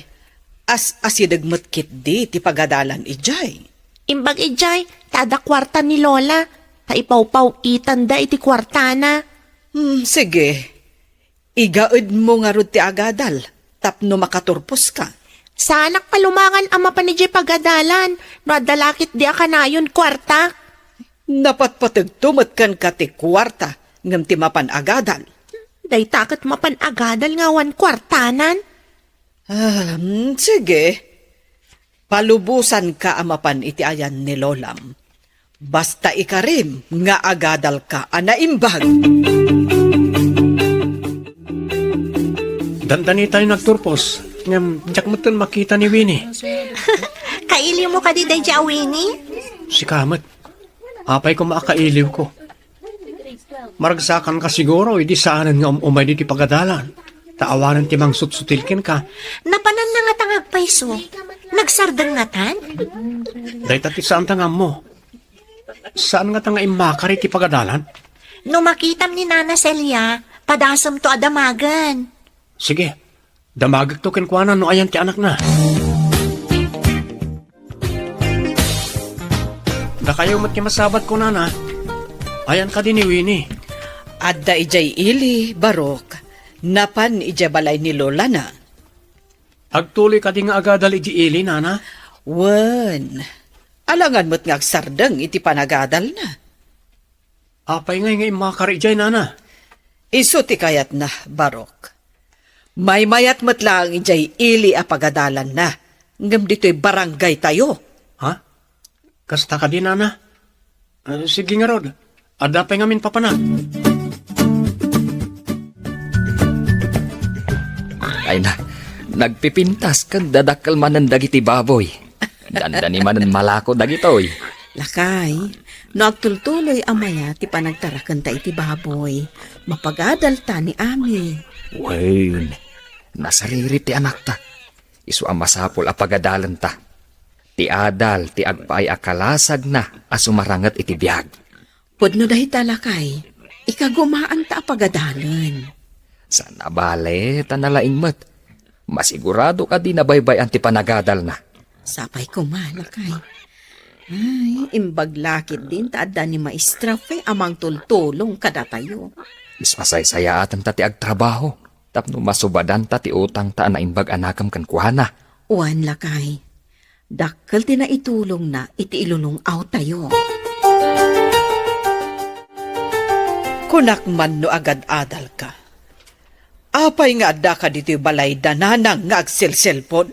asidagmat kit di ti pagadalan ijay. Imbag ijay, tada kwarta ni lola. Taipaw-paw itan da iti kwartana. Sige, igaud mo nga rod ti agadal, tapno makaturpos ka. Sa anak palumangan ama pa ni Jay pagadalan. No adalakit di akanayon kwarta. Napatpatagtumat kan ka ti kwarta, ngam ti mapan agadal. Day takot mapan agadal ngawan kwartanan. Sige. Palubusan ka amapan iti ayan ni Lolam. Basta ikarim nga agadal ka anaimbag. Dandani tayo nagturpos. Ngam, jak mo tun makita ni Winnie. Kaili mo ka di day Winnie? Si Kamat. Apay ko maakailiw ko. Maragsakan ka siguro, hindi saanan nga umay di pagadalan. Taawanan ti mang sutsutilkin ka. Napanan na nga tangag paiso. Nagsardang nga tan? Dahil tati saan tanga mo? Saan nga tanga imakari ti pagadalan? No makitam ni Nana Celia, padasam to adamagan. Sige, damagag to kenkwana no ayan ti anak na. Da kayo mat masabat ko nana. Ayan ka din ni Winnie. Adda ijay ili, Barok. Napan ijay balay ni Lola na. Agtuloy ka din nga agadal iji ili, nana. Wen, alangan mo't nga sardeng iti panagadal na. Apay nga imakari ijay, nana. Iso ti kayat na, Barok. May mayat mo't lang ijay ili a pagadalan na. Ngam dito'y barangay tayo. Ha? Kasta ka din, nana. Sige nga, Rod. Adapay nga min papana. Ay na, nagpipintas kag dadakkel manen dagiti baboy. Dandani manen malako dagitoy. Lakay, no agtultuloy amaya ti panagtarakan ta iti baboy. Mapagadal ta ni Ami. Wen, nasariri ti anak ta. Isu ang masapol a pagadalan ta. Ti adal, ti agpaay akalasag na asumarangat iti biyag. Pudno dahi talakay, ikagumaan ta a pagadalan. Sana bale, tanalaing mat. Masigurado ka di nabaybay ang ti panagadal na. Sapay ko malakay. Ay, imbaglakit din taadda ni Maestra Fe amang tultulong kada tayo. Ispasaysaya atan ta ti agtrabaho. Tapno masubadan ta ti utang ta na imbag anakam kan kuhana. Uwan lakay, dakkel ti na itulong na iti ilulungaw tayo. Kunak man no agad adal ka. Apay nga adda ka dito'y balay dananang nga agselselpon.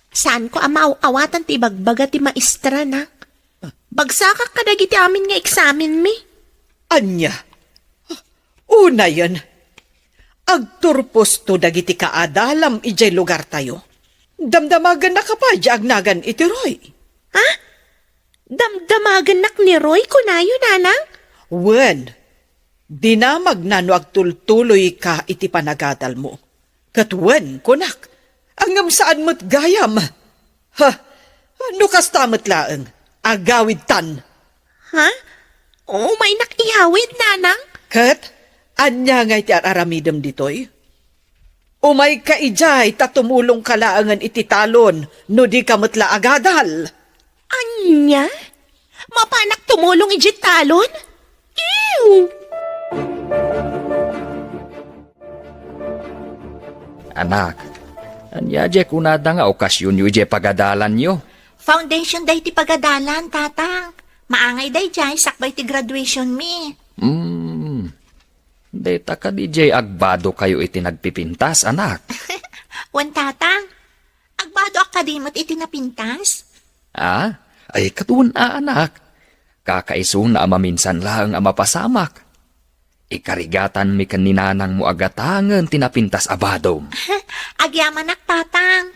Saan ko amaw awatan ti bagbaga ti maestra na? Bagsakak ka dagiti amin nga eksamen mi. Anya, una yan, agturpos to dagiti kaadalam ijay lugar tayo. Damdamagan na kapadya agnagan itiroy. Ha? Damdamagan nak ni Roy kunayo nanang? Wen, dinamag na no agtultuloy ka iti panagadal mo. Katwen, kunak, angam saan mo't gayam. Ha, no kastamot laeng, agawid tan. Ha? Oo, may nakihawid nanang? Kat, anya nga iti aramidem ditoy? Umay ka ijay tatumulong kalaangan iti talon no di kamutla agadal. Anya? Mapanak tumulong ijit talon? Ew! Anak, anya je kunada nga okasyon yu je pagadalan nyo. Foundation day ti pagadalan, tatang. Maangay day jay, sakbay ti graduation mi. Deta ka di je agbado kayo iti nagpipintas, anak. Wan tatang, agbado akademot iti napintas. Ah, ay katun anak. Kakaiso na maminsan lang ang mapasamak. Ikarigatan mi kaninanang mo agatangan tinapintas abadom. Agyamanak, tatang.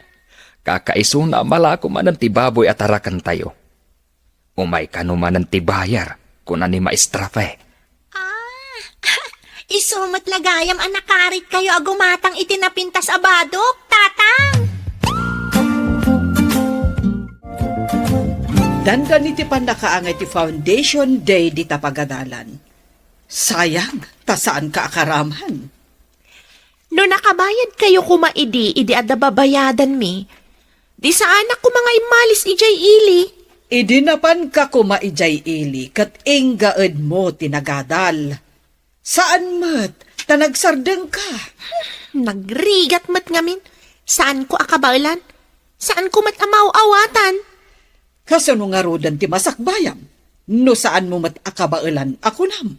Kakaiso na malako man ang tibaboy at arakan tayo. Umay ka naman ang tibayar kung ani Maestra Fe. Isumat lagayam anakarit kayo agumatang itinapintas abadok, tatang. Dandan iti pandakaangay ti Foundation Day di tapagadalan. Sayang, tasaan ka akaraman. No nakabayad kayo kumaidi, idi adda babayadan mi. Di sa anak ko mga imalis ijay ili. Idinapan ka kumaijay ili kat inggaed mo tinagadal. Saan mat? Tanagsardeng ka. Nagrigat mat ngamin. Saan ko akabalan? Saan ko mat amaw-awatan? Kasano nga rodan ti masakbayam? No saan mo mat akabailan ako nam?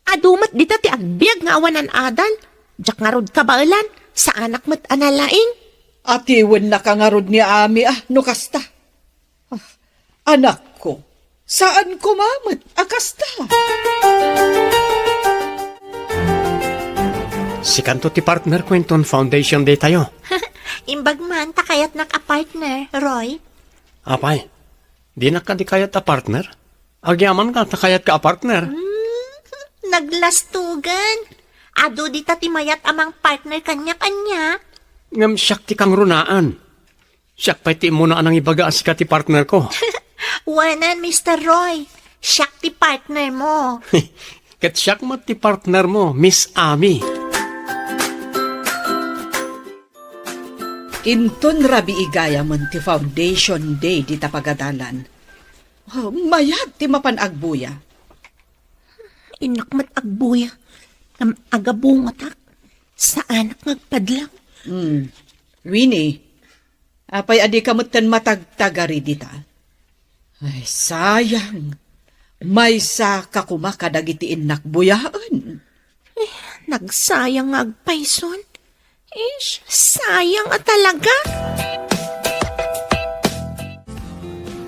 Adumat dita ti agbiag nga awanan adal. Jak nga rod kabailan. Sa anak mat analaing. Atiwen na kangarod ni Ami no kasta. Anak ko, Saan kumamot? Akasta. Si kanto ti partner ko inton foundation day tayo. Imbag man, takayat naka-partner, Roy. Apay, di na ka di kayat a partner? Agyaman ka, takayat ka a partner. Naglastugan. Ado di tatimayat amang partner kanya-kanya. Ngam siyak ti kang runaan. Siyak pa ti muna anang ibaga si ka ti partner ko. Wanan, Mr. Roy. Siyak ti partner mo. Kat siyak mo ti partner mo, Miss Ami. Inton rabi igaya man ti Foundation Day di tapagadalan. Mayat ti mapanagbuya. Inakmat agbuya. Ngam agabungatak. Sa anak ngagpadlang. Winnie, apay adi kamutan matagtagari dita. Ay, sayang. May sa kakumakadagitiin nakbuyaan. Nagsayang agpayson. Ish, sayang at talaga.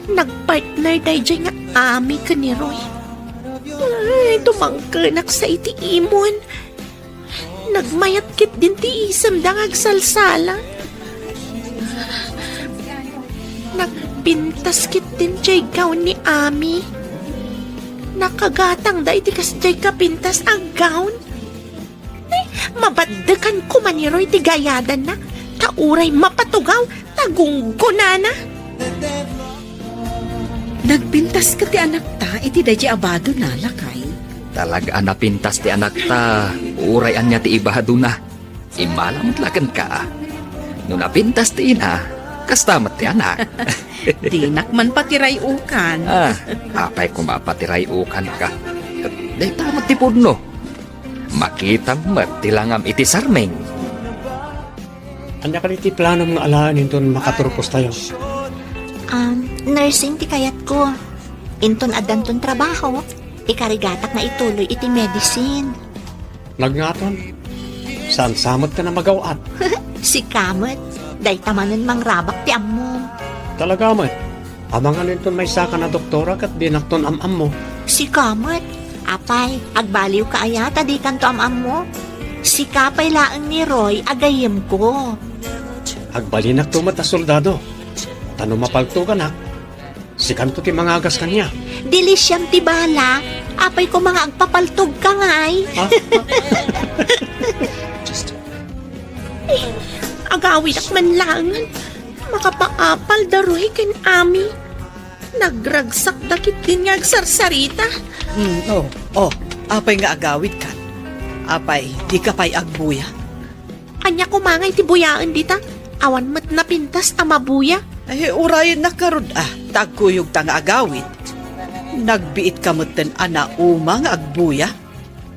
Nagpartner day dyan nga ami ka ni Roy. Ay, tumangkanak sa itiimon. Nagmayat kit din ti isam dang agsalsala. Nagpintas kit din jay gown ni Ami. Nakagatang da iti kas jay kapintas ang gown. Ay, mabaddakan ko man ni Roy ti gayadan na. Tauray mapatugaw, tagunggunana. Nagpintas ka ti anak ta, iti dahi abado na lakay. Talaga napintas ti anak ta. Urayan niya ti ibahado na. Imalamot lakan ka. No napintas ti ina, kastamat ti anak. Di nakman patiray ukan. Apay kumapatiray ukan ka. Day tamat ti pudno. Makita mat ti langam iti sarmeng. Anya ka ti plano mga alaan inton makaturpos tayo. Nursing ti kayat ko. Inton adanton trabaho. Ikarigatak na ituloy iti medicine. Nagngaton, saan samot ka na magawat? Si Kamet, day tamanan mang rabak ti ammo. Talaga man, amangan inton may saka na doktora kat dinakton am-am mo. Si Kamet, apay, agbaliw ka ayata di kanto am mo. Si Kapay laang ni Roy, agayim ko. Agbalinak tumat na soldado. Tano mapalto ka na. Si kanto ti mangagas kanya. Dili siyam ti bala, apay ko mga agpapaltog ka ngay. Ha? Agawid ak man langan. Makapaapal daroy ken Ami. Nagragsak dakit din nga agsarsarita. Apay nga agawid ka. Apay, di ka pa'y agbuya. Anya kumangay ti buyaan dita. Awan mat napintas amabuya. Ay, urayan na karod tagkuyog tang agawid. Nagbiit kamutan ana umang agbuya.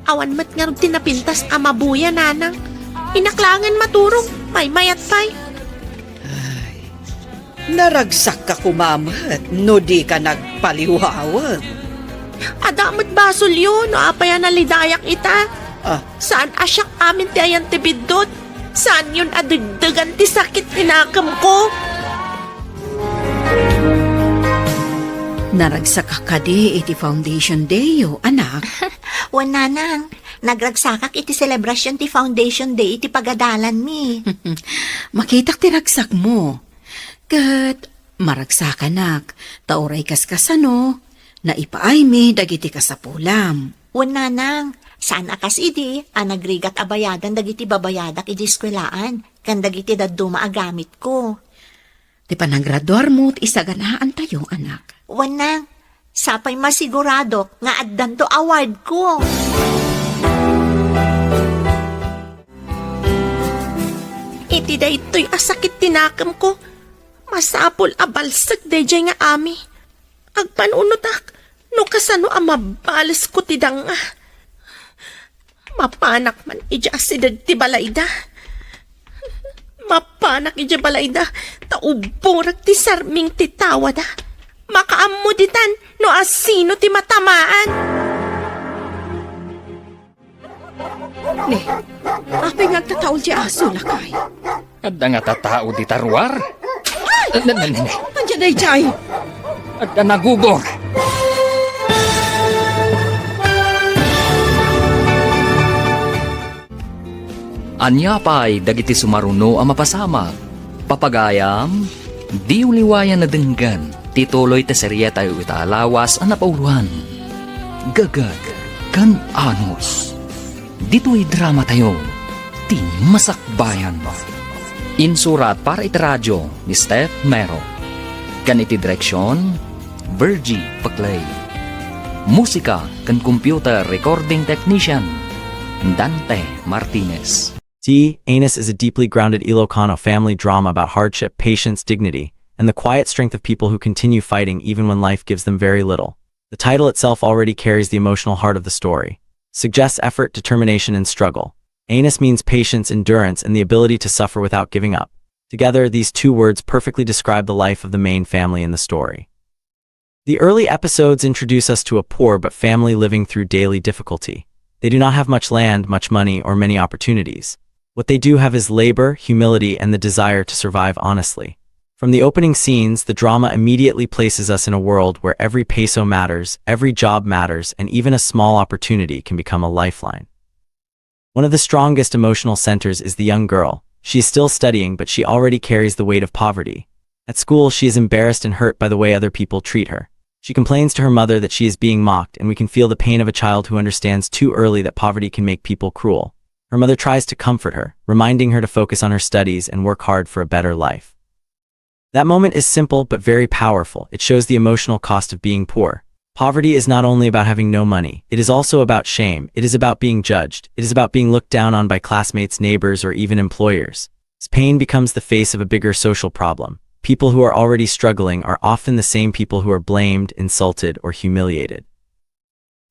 Awan mat nga tinapintas amabuya nanang. Inaklangan maturong. May mayat pay. Naragsak ka kumamat, no di ka nagpaliwawag. Adamat basol yun. No apayan nalidayak ita. Saan asyak amin ti ayan ti bidot? Saan yun adagdagan ti sakit tinakam ko? Naragsak ka kadi iti Foundation Day, anak. Wananang, nagragsakak iti celebration ti Foundation Day iti pagadalan mi. Makitak ti ragsak mo. Kat maragsakan tauray kaskasano, na ipaay mi dagiti kasapulam. Wananang, saan akas idi, nagrigat abayadan dagiti babayadak iti eskwelaan, kan dagiti daduma agamit ko. Di pa nanggraduar mo, isaganaan tayo, anak. Wanang, sapay masigurado nga addan to award ko. Iti da ito'y asakit tinakam ko. Masapol abalsak da dyan nga ami. Agpanunutak, no kasano amabalas ko tidang mapanak man ija asidad ti balayda. Mapanak ija balayda, tauborag ti sarming ti tawada. Makaammo ditan, no asino ti matamaan. Ne, apay nga tataol di aso lakay. Adda nga tatao di tarwar. Nandiyan ay jay. Adda nagugor. Anya pa'y dagiti sumaruno ang mapasama. Papagayam, di uliwayan na denggan, tituloy te serye tayo italawas ang napauluhan. Gagag, kan anos. Dito'y drama tayo, ti masakbayan. Insurat para itiradyo ni Steph Mero. Ganiti direksyon, Virgie Paclay. Musika kan computer recording technician, Dante Martinez. Anus is a deeply grounded Ilocano family drama about hardship, patience, dignity, and the quiet strength of people who continue fighting even when life gives them very little. The title itself already carries the emotional heart of the story. Suggests effort, determination, and struggle. Anus means patience, endurance, and the ability to suffer without giving up. Together, these two words perfectly describe the life of the main family in the story. The early episodes introduce us to a poor but family living through daily difficulty. They do not have much land, much money, or many opportunities. What they do have is labor, humility, and the desire to survive honestly. From the opening scenes, the drama immediately places us in a world where every peso matters, every job matters, and even a small opportunity can become a lifeline. One of the strongest emotional centers is the young girl. She is still studying, but she already carries the weight of poverty. At school, she is embarrassed and hurt by the way other people treat her. She complains to her mother that she is being mocked, and we can feel the pain of a child who understands too early that poverty can make people cruel. Her mother tries to comfort her, reminding her to focus on her studies and work hard for a better life. That moment is simple but very powerful. It shows the emotional cost of being poor. Poverty is not only about having no money, it is also about shame. It is about being judged. It is about being looked down on by classmates, neighbors, or even employers. This pain becomes the face of a bigger social problem. People who are already struggling are often the same people who are blamed, insulted, or humiliated.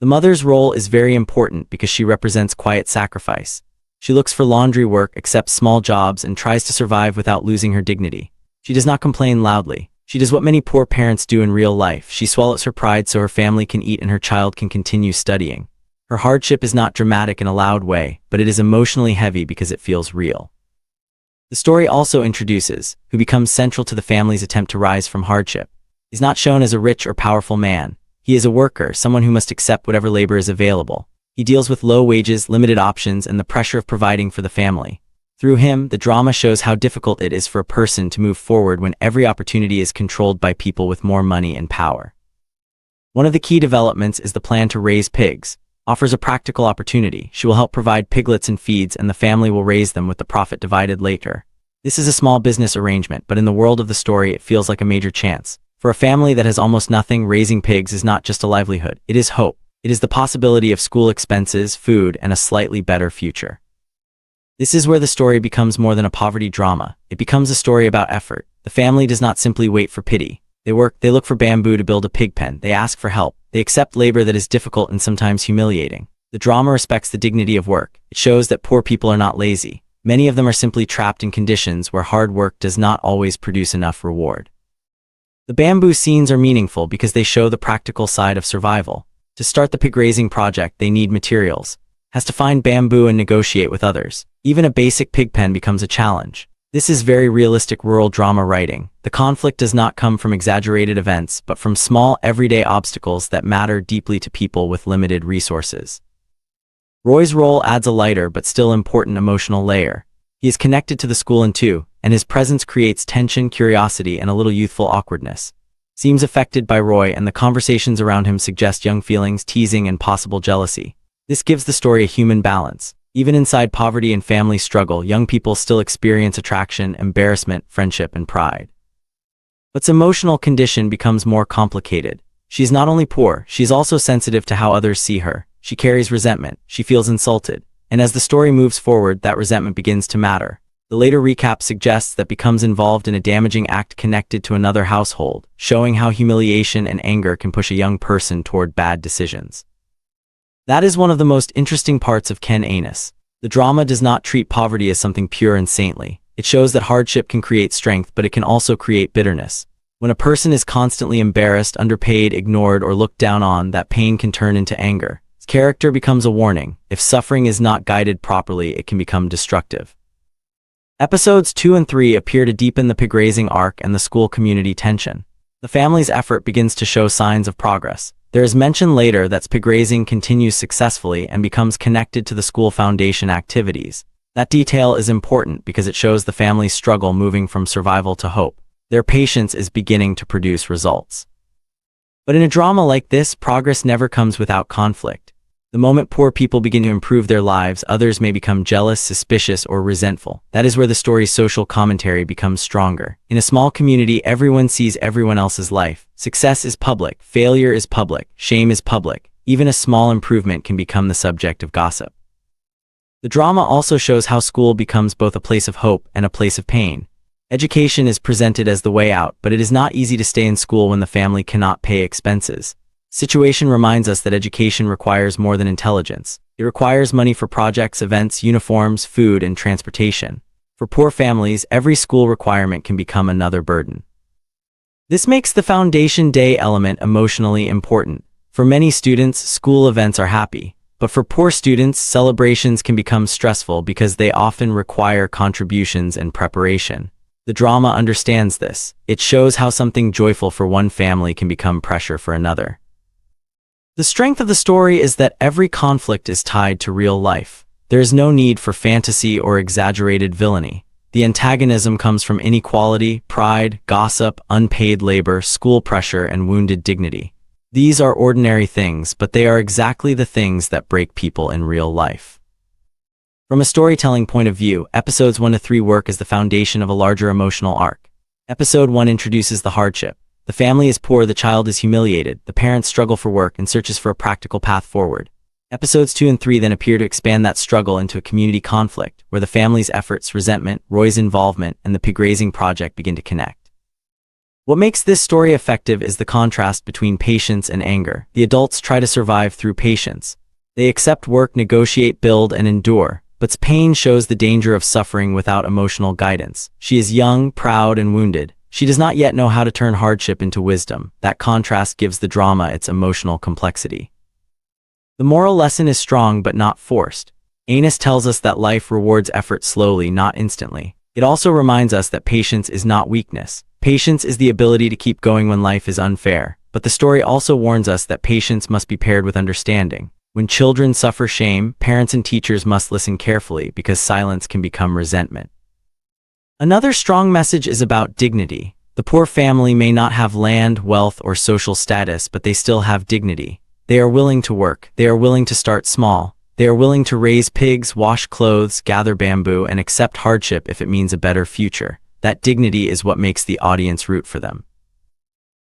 The mother's role is very important because she represents quiet sacrifice. She looks for laundry work, accepts small jobs, and tries to survive without losing her dignity. She does not complain loudly. She does what many poor parents do in real life. She swallows her pride so her family can eat and her child can continue studying. Her hardship is not dramatic in a loud way, but it is emotionally heavy because it feels real. The story also introduces who becomes central to the family's attempt to rise from hardship. He's not shown as a rich or powerful man. He is a worker, someone who must accept whatever labor is available. He deals with low wages, limited options, and the pressure of providing for the family. Through him, the drama shows how difficult it is for a person to move forward when every opportunity is controlled by people with more money and power. One of the key developments is the plan to raise pigs. Offers a practical opportunity. She will help provide piglets and feeds, and the family will raise them with the profit divided later. This is a small business arrangement, but in the world of the story, it feels like a major chance. For a family that has almost nothing, raising pigs is not just a livelihood. It is hope. It is the possibility of school expenses, food, and a slightly better future. This is where the story becomes more than a poverty drama. It becomes a story about effort. The family does not simply wait for pity. They look for bamboo to build a pig pen. They ask for help. They accept labor that is difficult and sometimes humiliating. The drama respects the dignity of work. It shows that poor people are not lazy. Many of them are simply trapped in conditions where hard work does not always produce enough reward. The bamboo scenes are meaningful because they show the practical side of survival. To start the pig raising project, they need materials. Has to find bamboo and negotiate with others. Even a basic pig pen becomes a challenge. This is very realistic rural drama writing. The conflict does not come from exaggerated events, but from small, everyday obstacles that matter deeply to people with limited resources. Roy's role adds a lighter but still important emotional layer. He is connected to the school in two, and his presence creates tension, curiosity, and a little youthful awkwardness. Seems affected by Roy, and the conversations around him suggest young feelings, teasing, and possible jealousy. This gives the story a human balance. Even inside poverty and family struggle, young people still experience attraction, embarrassment, friendship, and pride. But's emotional condition becomes more complicated. She is not only poor, she is also sensitive to how others see her. She carries resentment, she feels insulted, and as the story moves forward, that resentment begins to matter. The later recap suggests that becomes involved in a damaging act connected to another household, showing how humiliation and anger can push a young person toward bad decisions. That is one of the most interesting parts of Ken Anus. The drama does not treat poverty as something pure and saintly. It shows that hardship can create strength, but it can also create bitterness. When a person is constantly embarrassed, underpaid, ignored, or looked down on, that pain can turn into anger. Its character becomes a warning. If suffering is not guided properly, it can become destructive. Episodes 2 and 3 appear to deepen the pig raising arc and the school community tension. The family's effort begins to show signs of progress. There is mention later that pig raising continues successfully and becomes connected to the school foundation activities. That detail is important because it shows the family's struggle moving from survival to hope. Their patience is beginning to produce results. But in a drama like this, progress never comes without conflict. The moment poor people begin to improve their lives, others may become jealous, suspicious, or resentful. That is where the story's social commentary becomes stronger. In a small community, everyone sees everyone else's life. Success is public, failure is public, shame is public. Even a small improvement can become the subject of gossip. The drama also shows how school becomes both a place of hope and a place of pain. Education is presented as the way out, but it is not easy to stay in school when the family cannot pay expenses. Situation reminds us that education requires more than intelligence. It requires money for projects, events, uniforms, food, and transportation. For poor families, every school requirement can become another burden. This makes the foundation day element emotionally important. For many students, school events are happy, but for poor students, celebrations can become stressful because they often require contributions and preparation. The drama understands this. It shows how something joyful for one family can become pressure for another. The strength of the story is that every conflict is tied to real life. There is no need for fantasy or exaggerated villainy. The antagonism comes from inequality, pride, gossip, unpaid labor, school pressure, and wounded dignity. These are ordinary things, but they are exactly the things that break people in real life. From a storytelling point of view, episodes 1 to 3 work as the foundation of a larger emotional arc. Episode 1 introduces the hardship. The family is poor, the child is humiliated, the parents struggle for work and searches for a practical path forward. Episodes 2 and 3 then appear to expand that struggle into a community conflict, where the family's efforts, resentment, Roy's involvement, and the pig raising project begin to connect. What makes this story effective is the contrast between patience and anger. The adults try to survive through patience. They accept work, negotiate, build, and endure, but pain shows the danger of suffering without emotional guidance. She is young, proud, and wounded. She does not yet know how to turn hardship into wisdom. That contrast gives the drama its emotional complexity. The moral lesson is strong but not forced. Anus tells us that life rewards effort slowly, not instantly. It also reminds us that patience is not weakness. Patience is the ability to keep going when life is unfair. But the story also warns us that patience must be paired with understanding. When children suffer shame, parents and teachers must listen carefully because silence can become resentment. Another strong message is about dignity. The poor family may not have land, wealth, or social status, but they still have dignity. They are willing to work. They are willing to start small. They are willing to raise pigs, wash clothes, gather bamboo, and accept hardship if it means a better future. That dignity is what makes the audience root for them.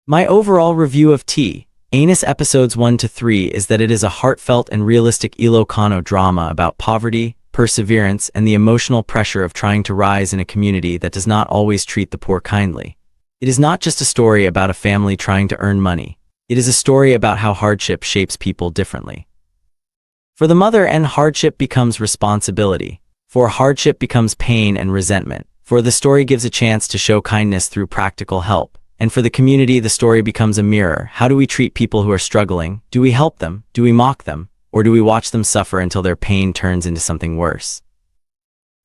My overall review of T. Anus episodes 1 to 3 is that it is a heartfelt and realistic Ilocano drama about poverty, perseverance, and the emotional pressure of trying to rise in a community that does not always treat the poor kindly. It is not just a story about a family trying to earn money. It is a story about how hardship shapes people differently. For the mother, hardship becomes responsibility. For hardship becomes pain and resentment. For the story gives a chance to show kindness through practical help. And for the community, the story becomes a mirror. How do we treat people who are struggling? Do we help them? Do we mock them? Or do we watch them suffer until their pain turns into something worse?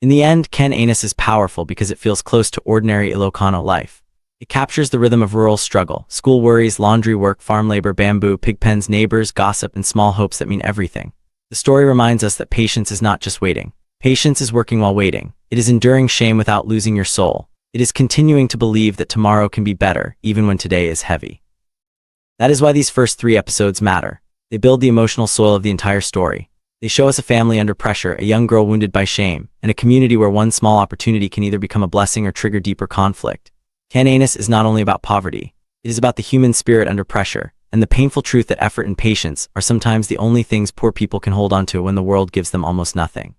In the end, Ken Anus is powerful because it feels close to ordinary Ilocano life. It captures the rhythm of rural struggle, school worries, laundry work, farm labor, bamboo, pig pens, neighbors, gossip, and small hopes that mean everything. The story reminds us that patience is not just waiting. Patience is working while waiting. It is enduring shame without losing your soul. It is continuing to believe that tomorrow can be better, even when today is heavy. That is why these first 3 episodes matter. They build the emotional soil of the entire story. They show us a family under pressure, a young girl wounded by shame, and a community where one small opportunity can either become a blessing or trigger deeper conflict. Ken Anus is not only about poverty. It is about the human spirit under pressure, and the painful truth that effort and patience are sometimes the only things poor people can hold on to when the world gives them almost nothing.